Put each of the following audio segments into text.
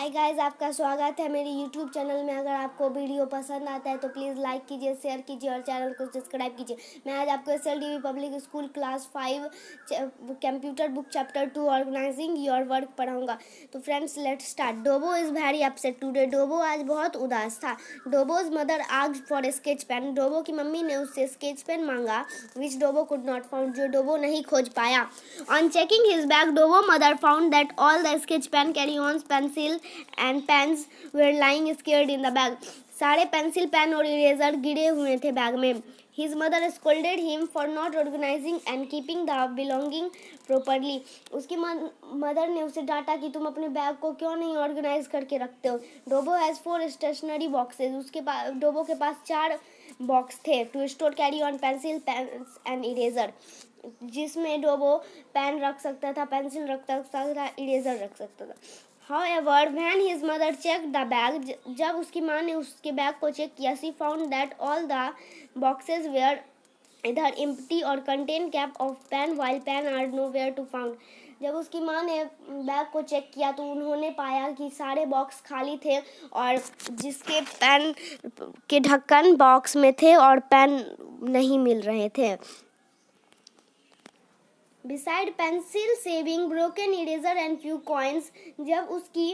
Hi guys, आपका स्वागत है मेरे यूट्यूब चैनल में। अगर आपको वीडियो पसंद आता है तो प्लीज़ लाइक कीजिए, शेयर कीजिए और चैनल को सब्सक्राइब कीजिए। मैं आज आपको SLDV public school class 5 computer book chapter 2 organising your work पढ़ाऊंगा। तो friends, let's start. Dobo is very upset today. Dobo आज बहुत उदास था। Dobo's mother asked for sketch pen. Dobo की मम्मी ने उससे स्केच पेन मांगा, which Dobo could not found, जो डोबो नहीं खोज पाया। On checking his bag, Dobo mother found that all the sketch pen, crayons, pencil and pens were lying scared in the bag. सारे पेंसिल, पेन और eraser गिरे हुए थे bag में। His mother scolded him for not organizing and keeping the belonging properly. उसकी mother ने उसे डांटा कि तुम अपने बैग को क्यों नहीं ऑर्गेनाइज करके रखते हो। Dobo has 4 stationery boxes. उसके पास डोबो के पास 4 बॉक्स थे to store carry on pencil, pens and eraser, जिसमें डोबो पेन रख सकता था, पेंसिल रख सकता था, इरेजर रख सकता था। However, when his mother checked the bag, जब उसकी माँ ने उसके बैग को चेक किया, she found that all the boxes were either empty or contained cap of pen, while pen are nowhere to found. जब उसकी माँ ने बैग को चेक किया तो उन्होंने पाया कि सारे बॉक्स खाली थे और जिसके पेन के ढक्कन बॉक्स में थे और पेन नहीं मिल रहे थे। Beside pencil, saving, broken eraser and few coins, जब उसकी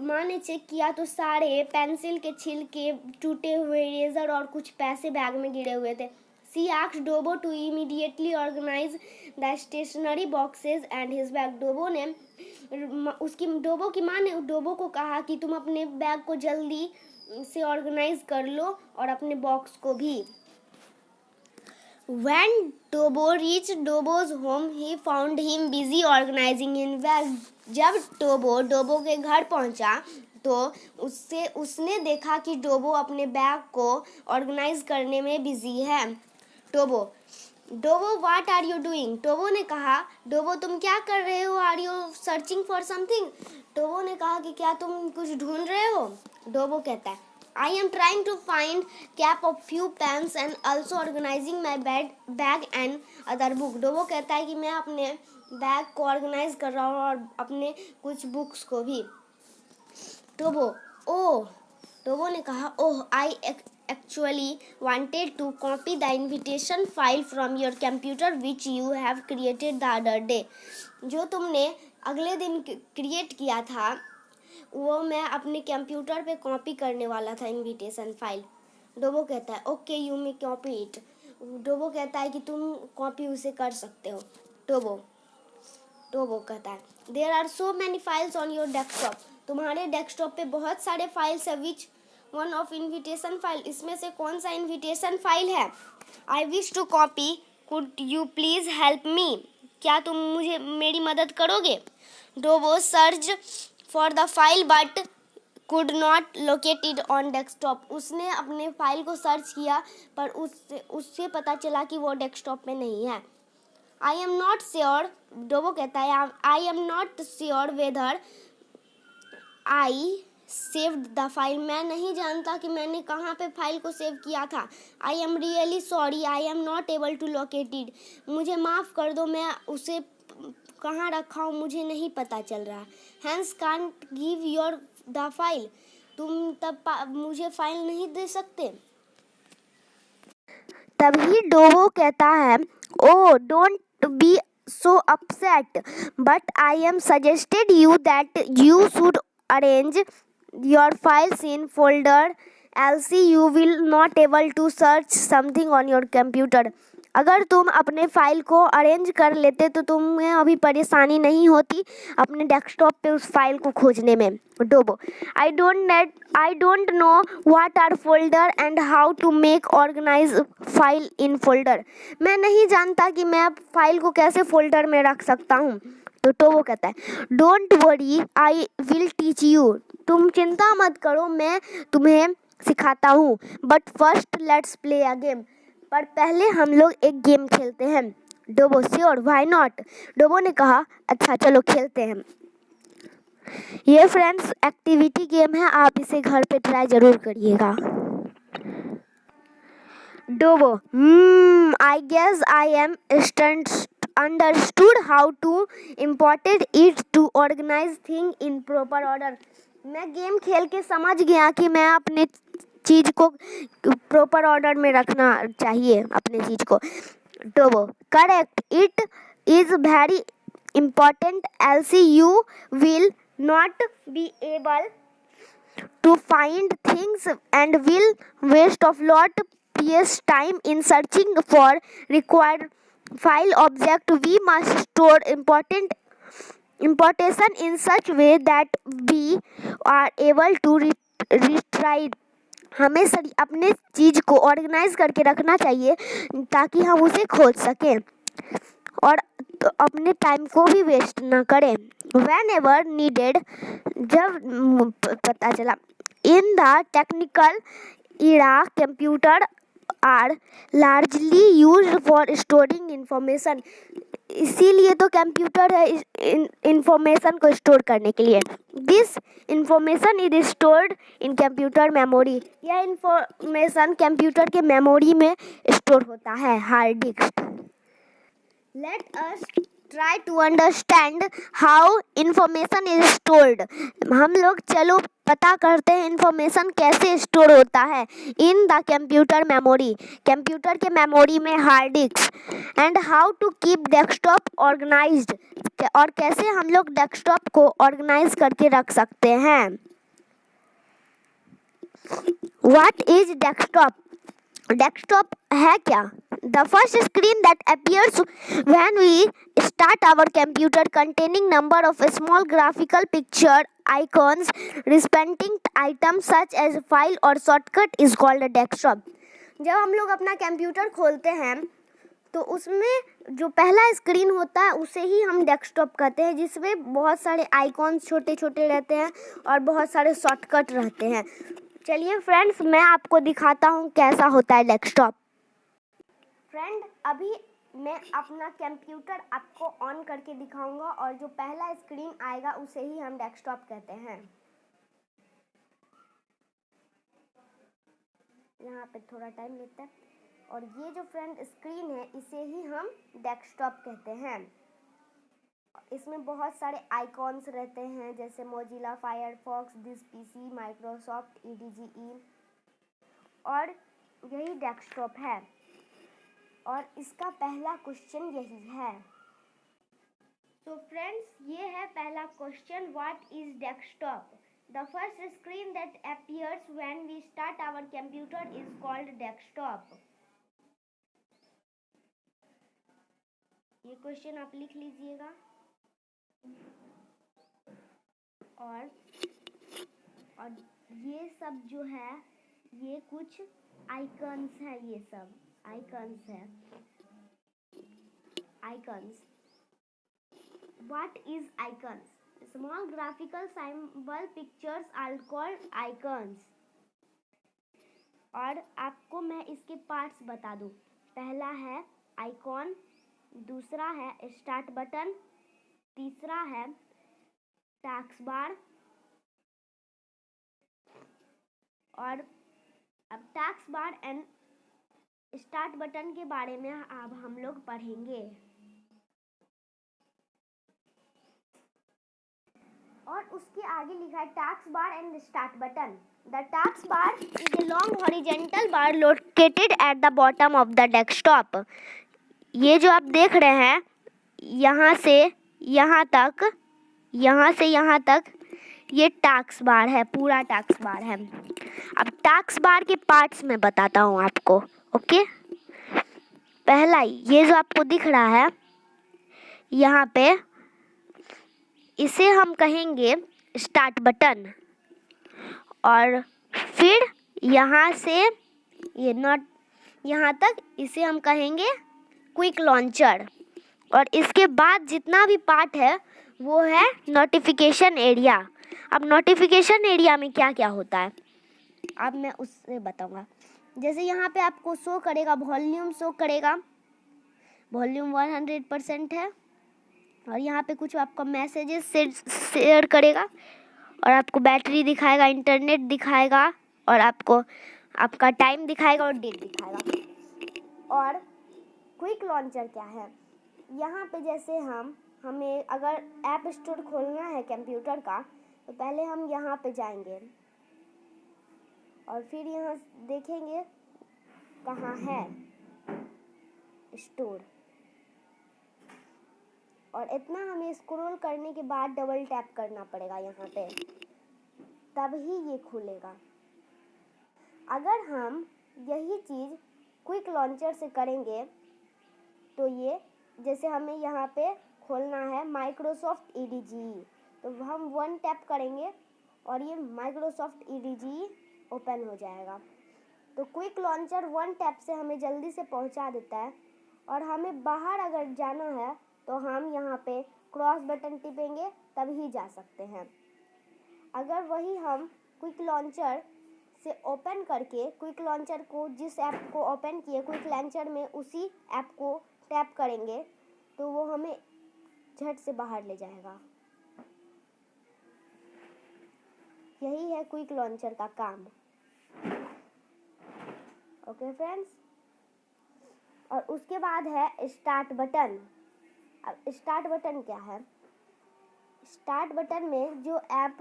माँ ने चेक किया तो सारे पेंसिल के छिलके, टूटे हुए इरेजर और कुछ पैसे बैग में गिरे हुए थे। She asked Dobo to immediately organize the stationery boxes and his bag. डोबो की माँ ने डोबो को कहा कि तुम अपने बैग को जल्दी से ऑर्गेनाइज कर लो और अपने बॉक्स को भी। When Dobo reached Dobo's home, he found him busy organizing his bag. जब डोबो के घर पहुंचा तो उसने देखा कि डोबो अपने बैग को ऑर्गेनाइज करने में बिजी है। Dobo, what are you doing? Dobo ने कहा। डोबो, तुम क्या कर रहे हो? Are you searching for something? Dobo ने कहा कि क्या तुम कुछ ढूंढ रहे हो? डोबो कहता है, I am trying to find cap of few pens and also organizing my bag and other book. डोबो कहता है कि मैं अपने बैग को ऑर्गेनाइज कर रहा हूँ और अपने कुछ बुक्स को भी। डोबो ने कहा, I actually wanted to copy the invitation file from your computer which you have created the other day. जो तुमने अगले दिन क्रिएट किया था वो मैं अपने कंप्यूटर पे कॉपी करने वाला था, इनविटेशन फाइल। डोबो कहता है, okay you may copy it. Dobo कहता है कि तुम कॉपी उसे कर सकते हो। डोबो कहता है, there are so many files on your desktop. तुम्हारे डेस्कटॉप पे बहुत सारे फाइल्स है। Which one of invitation file? इसमें से कौन सा इनविटेशन फाइल है? I wish to copy, could you please help me? क्या तुम मुझे मेरी मदद करोगे? Dobo search for the file but could not locate it on desktop. उसने अपने फाइल को सर्च किया पर उससे पता चला कि वो डेस्कटॉप में नहीं है। I am not sure, डोबो कहता है, I am not sure whether I saved the file. मैं नहीं जानता कि मैंने कहाँ पे फाइल को सेव किया था। I am really sorry, I am not able to locate it. मुझे माफ़ कर दो, मैं उसे कहाँ रखा हूँ मुझे नहीं पता चल रहा। Hence can't give your the file. तुम तब मुझे फाइल नहीं दे सकते। तभी डोबो कहता है, oh don't be so upset, but I am suggested you that you should arrange your files in folder, else you will not able to search something on your computer. अगर तुम अपने फाइल को arrange कर लेते तो तुम्हें अभी परेशानी नहीं होती अपने डेस्कटॉप पे उस फाइल को खोजने में। Dobo, I don't know what are folder and how to make organise file in folder. मैं नहीं जानता कि मैं फाइल को कैसे फोल्डर में रख सकता हूँ। तो डोबो कहता है, don't worry, I will teach you. तुम चिंता मत करो, मैं तुम्हें सिखाता हूँ। But first let's play a game. पर पहले हम लोग एक गेम खेलते हैं। डोबो, श्योर, व्हाई नॉट? डोबो ने कहा, अच्छा चलो खेलते हैं। ये फ्रेंड्स एक्टिविटी गेम है, आप इसे घर पे ट्राई जरूर करिएगा। Dobo, I guess I am stunt understood how to important it to organize thing in proper order. मैं गेम खेल के समझ गया कि मैं अपने चीज को प्रॉपर ऑर्डर में रखना चाहिए अपने चीज को। तो वो correct, it is very important else you will not be able to find things and will waste of lot precious time in searching for required file object. We must store important in such way that we are able to retrieve. हमें अपने चीज को organise करके रखना चाहिए ताकि हम उसे खोज सकें और अपने टाइम को भी वेस्ट ना करें। Whenever needed, जब पता चला। In the technical era, computer are largely used for storing information. इसीलिए तो कंप्यूटर है इंफॉर्मेशन को स्टोर करने के लिए। This information is stored in computer memory. यह इंफॉर्मेशन कंप्यूटर के मेमोरी में स्टोर होता है, hard disk. Let us try to understand how information is stored. हम लोग चलो पता करते हैं इंफॉर्मेशन कैसे स्टोर होता है। In the computer memory, computer के मेमोरी में hard disk. And how to keep desktop organised, और कैसे हम लोग डेस्कटॉप को ऑर्गेनाइज करके रख सकते हैं। What is desktop? डेस्कटॉप है क्या? The first screen that appears when we start our computer, containing number of small graphical picture icons representing items such as file or shortcut is called a desktop. जब हम लोग अपना computer खोलते हैं तो उसमें जो पहला स्क्रीन होता है उसे ही हम डेस्कटॉप कहते हैं, जिसमें बहुत सारे आइकॉन्स छोटे छोटे रहते हैं और बहुत सारे शॉर्टकट रहते हैं। चलिए फ्रेंड्स, मैं आपको दिखाता हूँ कैसा होता है डेस्कटॉप। फ्रेंड, अभी मैं अपना कंप्यूटर आपको ऑन करके दिखाऊंगा और जो पहला स्क्रीन आएगा उसे ही हम डेस्कटॉप कहते हैं। यहाँ पे थोड़ा टाइम लगता है और ये जो फ्रेंड स्क्रीन है इसे ही हम डेस्कटॉप कहते हैं। इसमें बहुत सारे आइकॉन्स रहते हैं जैसे Mozilla, Firefox, this PC, Microsoft EDGE, और यही डेस्कटॉप है। और इसका पहला क्वेश्चन यही है। तो फ्रेंड्स, ये है पहला question, what is desktop? The first screen that appears when we start our computer is called desktop. ये क्वेश्चन आप लिख लीजिएगा। और ये सब जो है ये कुछ आइकन्स है, ये सब आइकन्स है। Icons, what is icons? Small graphical symbol pictures are called icons. और आपको मैं इसके पार्ट्स बता दूं। पहला है आइकॉन, दूसरा है स्टार्ट बटन, तीसरा है टैक्स बार। और अब tax bar and start button के बारे में अब हम लोग पढ़ेंगे। और उसके आगे लिखा है tax bar and start button. The tax bar is a long horizontal bar located at the bottom of the desktop. ये जो आप देख रहे हैं यहाँ से यहाँ तक, यहाँ से यहाँ तक, ये टैक्स बार है, पूरा टैक्स बार है। अब टैक्स बार के पार्ट्स में बताता हूँ आपको, ओके। पहला ये जो आपको दिख रहा है यहाँ पे, इसे हम कहेंगे स्टार्ट बटन। और फिर यहाँ से ये नॉट यहाँ तक इसे हम कहेंगे क्विक लॉन्चर। और इसके बाद जितना भी पार्ट है वो है नोटिफिकेशन एरिया। अब नोटिफिकेशन एरिया में क्या क्या होता है अब मैं उससे बताऊंगा। जैसे यहाँ पे आपको शो करेगा, वॉल्यूम शो करेगा, वॉल्यूम 100% है। और यहाँ पे कुछ आपका मैसेजेस शेयर करेगा और आपको बैटरी दिखाएगा, इंटरनेट दिखाएगा और आपको आपका टाइम दिखाएगा और डेट दिखाएगा। और क्विक लॉन्चर क्या है? यहाँ पे जैसे हमें अगर ऐप स्टोर खोलना है कंप्यूटर का, तो पहले हम यहाँ पे जाएंगे और फिर यहाँ देखेंगे कहाँ है स्टोर, और इतना हमें स्क्रॉल करने के बाद डबल टैप करना पड़ेगा यहाँ पे, तब ही ये खुलेगा। अगर हम यही चीज़ क्विक लॉन्चर से करेंगे तो ये, जैसे हमें यहाँ पे खोलना है माइक्रोसॉफ्ट ईडीजी, तो हम 1 टैप करेंगे और ये माइक्रोसॉफ्ट ईडीजी ओपन हो जाएगा। तो क्विक लॉन्चर 1 टैप से हमें जल्दी से पहुँचा देता है। और हमें बाहर अगर जाना है तो हम यहाँ पे क्रॉस बटन टिपेंगे तभी जा सकते हैं। अगर वही हम क्विक लॉन्चर से ओपन करके क्विक लॉन्चर को, जिस ऐप को ओपन किए क्विक लॉन्चर में, उसी ऐप को टैप करेंगे तो वो हमें झट से बाहर ले जाएगा। यही है क्विक लॉन्चर का काम। ओके फ्रेंड्स, और उसके बाद है स्टार्ट बटन। अब स्टार्ट बटन क्या है? स्टार्ट बटन में जो ऐप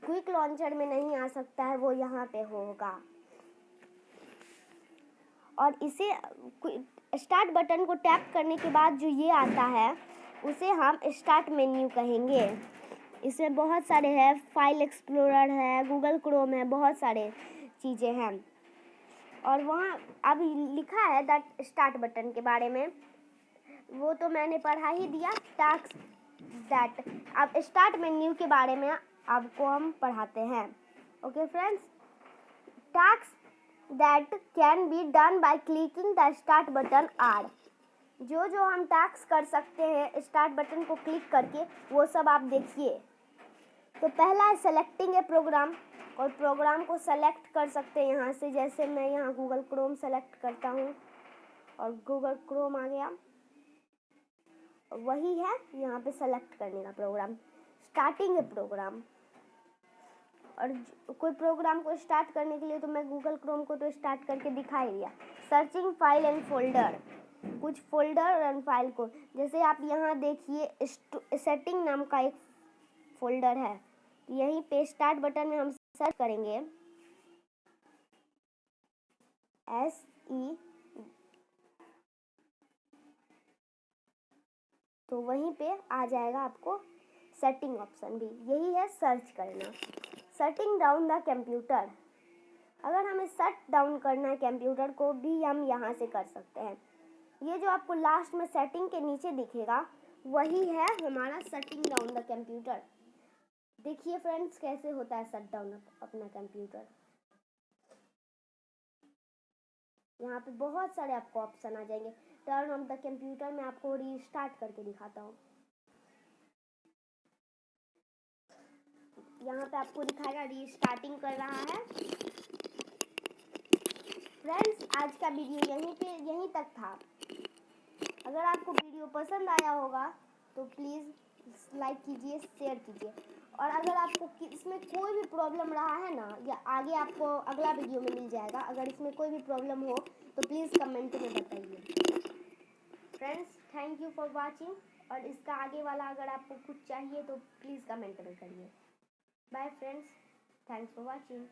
क्विक लॉन्चर में नहीं आ सकता है वो यहाँ पे होगा, और इसे स्टार्ट बटन को टैप करने के बाद जो ये आता है उसे हम स्टार्ट मेन्यू कहेंगे। इसमें बहुत सारे हैं, फाइल एक्सप्लोरर है, गूगल क्रोम है, बहुत सारे चीज़ें हैं। और वहाँ अब लिखा है दैट स्टार्ट बटन के बारे में, वो तो मैंने पढ़ा ही दिया। टास्क दैट, अब स्टार्ट मेन्यू के बारे में आपको हम पढ़ाते हैं। Okay friends, task that can be done by clicking the start button are. जो हम टास्क कर सकते हैं स्टार्ट बटन को क्लिक करके, वो सब आप देखिए। तो पहला है सेलेक्टिंग ए प्रोग्राम, और प्रोग्राम को सेलेक्ट कर सकते हैं यहाँ से। जैसे मैं यहाँ गूगल क्रोम सेलेक्ट करता हूँ और गूगल क्रोम आ गया, वही है यहाँ पे सेलेक्ट करने का प्रोग्राम। स्टार्टिंग ए प्रोग्राम, और कोई प्रोग्राम को स्टार्ट करने के लिए तो मैं गूगल क्रोम को तो स्टार्ट करके दिखा ही दिया। सर्चिंग फाइल एंड फोल्डर, कुछ फोल्डर और फाइल को, जैसे आप यहाँ देखिए सेटिंग नाम का एक फोल्डर है, यहीं पे स्टार्ट बटन में हम सर्च करेंगे SE, तो वहीं पे आ जाएगा आपको सेटिंग ऑप्शन भी। यही है सर्च करना। शटिंग डाउन द कंप्यूटर, अगर हमें शट डाउन करना है कंप्यूटर को भी हम यहाँ से कर सकते हैं। ये जो आपको लास्ट में सेटिंग के नीचे दिखेगा वही है हमारा शटिंग डाउन द कंप्यूटर। देखिए फ्रेंड्स कैसे होता है शट डाउन अपना कंप्यूटर। यहाँ पे बहुत सारे आपको ऑप्शन आ जाएंगे। टर्न ऑन द कंप्यूटर में आपको रीस्टार्ट करके दिखाता हूँ। यहाँ पे आपको दिखाएगा रीस्टार्टिंग कर रहा है। फ्रेंड्स, आज का वीडियो यहीं तक था। अगर आपको वीडियो पसंद आया होगा तो प्लीज़ लाइक कीजिए, शेयर कीजिए, और अगर आपको इसमें कोई भी प्रॉब्लम रहा है ना, या आगे आपको अगला वीडियो में मिल जाएगा, अगर इसमें कोई भी प्रॉब्लम हो तो प्लीज़ कमेंट में बताइए। Friends, thank you for watching, और इसका आगे वाला अगर आपको कुछ चाहिए तो प्लीज़ कमेंट में करिए। Bye friends, thanks for watching.